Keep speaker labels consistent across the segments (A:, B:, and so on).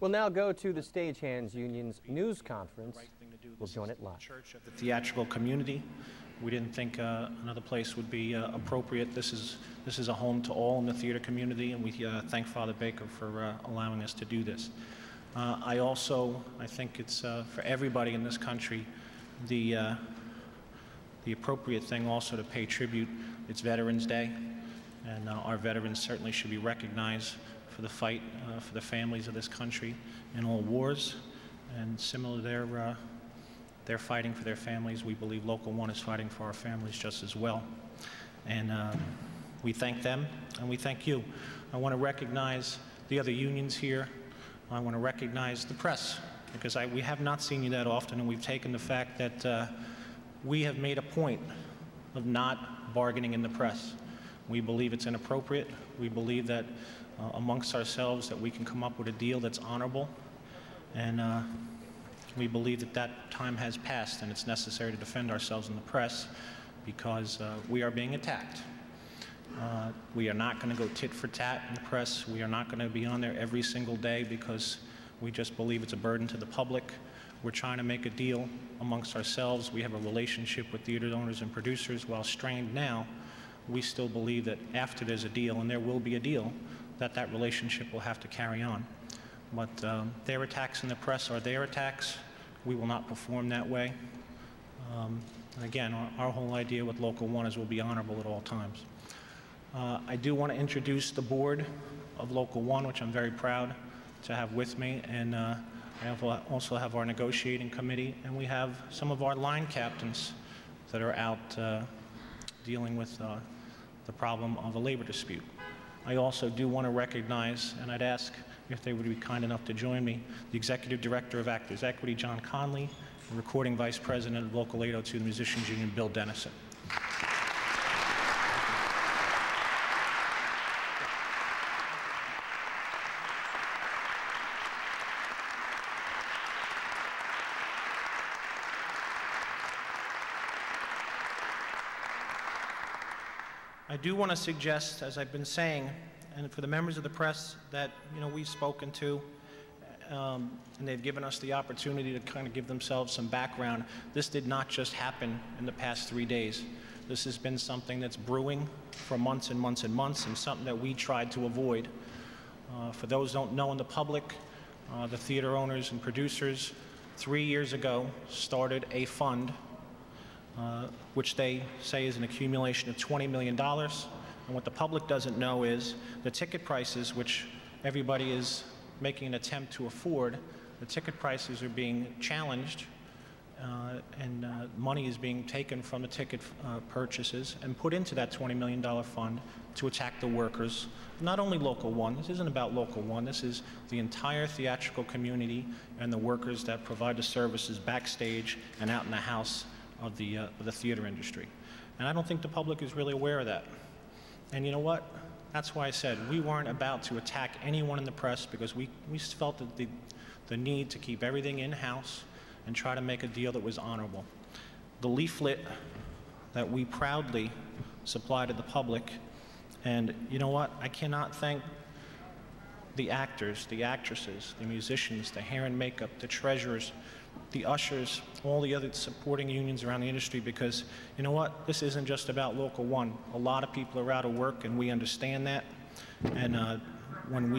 A: We'll now go to the Stagehands Union's news conference. We'll join it live.
B: Church of the theatrical community. We didn't think another place would be appropriate. This is a home to all in the theater community, and we thank Father Baker for allowing us to do this. I think it's for everybody in this country the appropriate thing also to pay tribute. It's Veterans Day, and our veterans certainly should be recognized for the fight for the families of this country in all wars. And similar to they're fighting for their families, we believe Local One is fighting for our families just as well. And we thank them, and we thank you. I want to recognize the other unions here. I want to recognize the press, because we have not seen you that often, and we've taken the fact that we have made a point of not bargaining in the press. We believe it's inappropriate. We believe that amongst ourselves that we can come up with a deal that's honorable, and we believe that that time has passed, and it's necessary to defend ourselves in the press because we are being attacked. We are not going to go tit for tat in the press. We are not going to be on there every single day because we just believe it's a burden to the public. We're trying to make a deal amongst ourselves. We have a relationship with theater owners and producers. While strained now, we still believe that after there's a deal, and there will be a deal, that relationship will have to carry on. But their attacks in the press are their attacks. We will not perform that way. And again, our whole idea with Local One is we'll be honorable at all times. I do want to introduce the board of Local One, which I'm very proud to have with me, and I also have our negotiating committee, and we have some of our line captains that are out dealing with the problem of a labor dispute. I also do want to recognize, and I'd ask if they would be kind enough to join me, the Executive Director of Actors Equity, John Conley, and Recording Vice President of Local 802, the Musicians Union, Bill Dennison. I do want to suggest, as I've been saying, and for the members of the press that we've spoken to, and they've given us the opportunity to kind of give themselves some background, this did not just happen in the past 3 days. This has been something that's brewing for months and months and months, and something that we tried to avoid. For those who don't know in the public, the theater owners and producers 3 years ago started a fund which they say is an accumulation of $20 million. And what the public doesn't know is the ticket prices, which everybody is making an attempt to afford, the ticket prices are being challenged, and money is being taken from the ticket purchases and put into that $20 million fund to attack the workers. Not only Local One, this isn't about Local One, this is the entire theatrical community and the workers that provide the services backstage and out in the house of the theater industry. And I don't think the public is really aware of that. And you know what? That's why I said we weren't about to attack anyone in the press, because we felt that the need to keep everything in-house and try to make a deal that was honorable. The leaflet that we proudly supply to the public, and you know what? I cannot thank the actors, the actresses, the musicians, the hair and makeup, the treasurers, the ushers, all the other supporting unions around the industry, because you know what? This isn't just about Local One. A lot of people are out of work, and we understand that. And when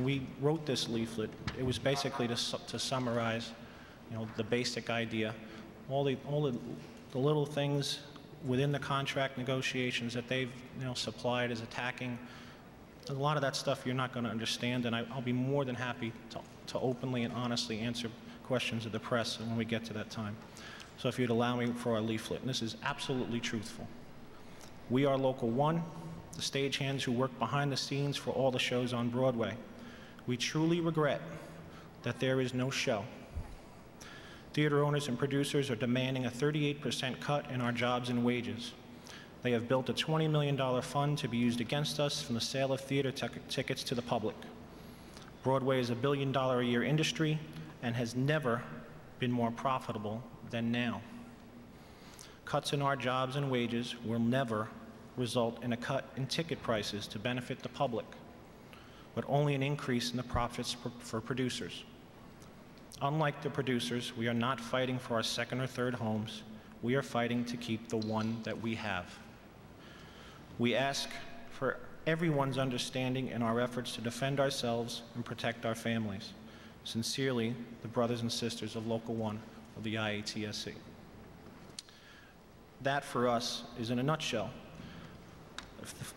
B: we wrote this leaflet, it was basically to summarize, the basic idea, all the little things within the contract negotiations that they've supplied as attacking. A lot of that stuff you're not going to understand, and I'll be more than happy to openly and honestly answer questions of the press when we get to that time. So if you'd allow me for our leaflet, and this is absolutely truthful. We are Local One, the stagehands who work behind the scenes for all the shows on Broadway. We truly regret that there is no show. Theater owners and producers are demanding a 38% cut in our jobs and wages. They have built a $20 million fund to be used against us from the sale of theater tickets to the public. Broadway is a $1 billion a year industry and has never been more profitable than now. Cuts in our jobs and wages will never result in a cut in ticket prices to benefit the public. but only an increase in the profits for producers. Unlike the producers, we are not fighting for our second or third homes. We are fighting to keep the one that we have. We ask for everyone's understanding in our efforts to defend ourselves and protect our families. Sincerely, the brothers and sisters of Local One of the IATSE. That, for us, is in a nutshell.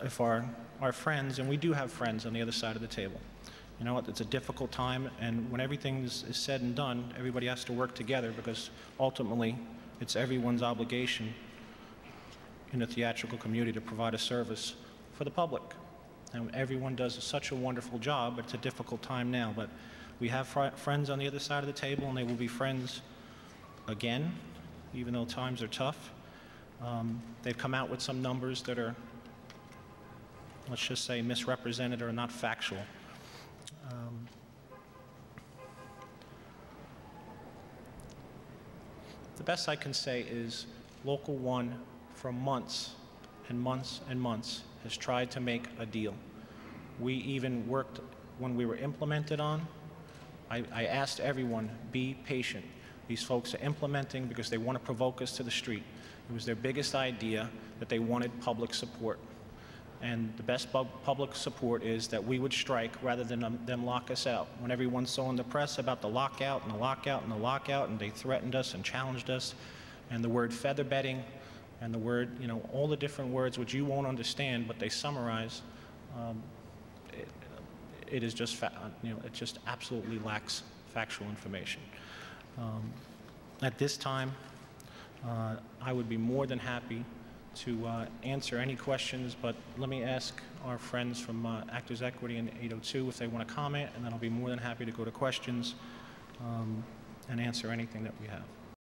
B: If our friends, and we do have friends on the other side of the table, you know what, it's a difficult time, and when everything is said and done, everybody has to work together, because ultimately, it's everyone's obligation in the theatrical community to provide a service for the public. And everyone does such a wonderful job. It's a difficult time now, but we have friends on the other side of the table, and they will be friends again, even though times are tough. They've come out with some numbers that are, let's just say, misrepresented or not factual. The best I can say is Local One, for months and months and months, has tried to make a deal. We even worked when we were implemented on. I asked everyone, be patient. These folks are implementing because they want to provoke us to the street. It was their biggest idea that they wanted public support. And the best public support is that we would strike rather than them lock us out. When everyone saw in the press about the lockout and the lockout and the lockout, and they threatened us and challenged us, and the word feather bedding, and the word, you know, all the different words which you won't understand, but they summarize, it is just, you know, it just absolutely lacks factual information. At this time, I would be more than happy to answer any questions, but let me ask our friends from Actors Equity and 802 if they want to comment, and then I'll be more than happy to go to questions and answer anything that we have.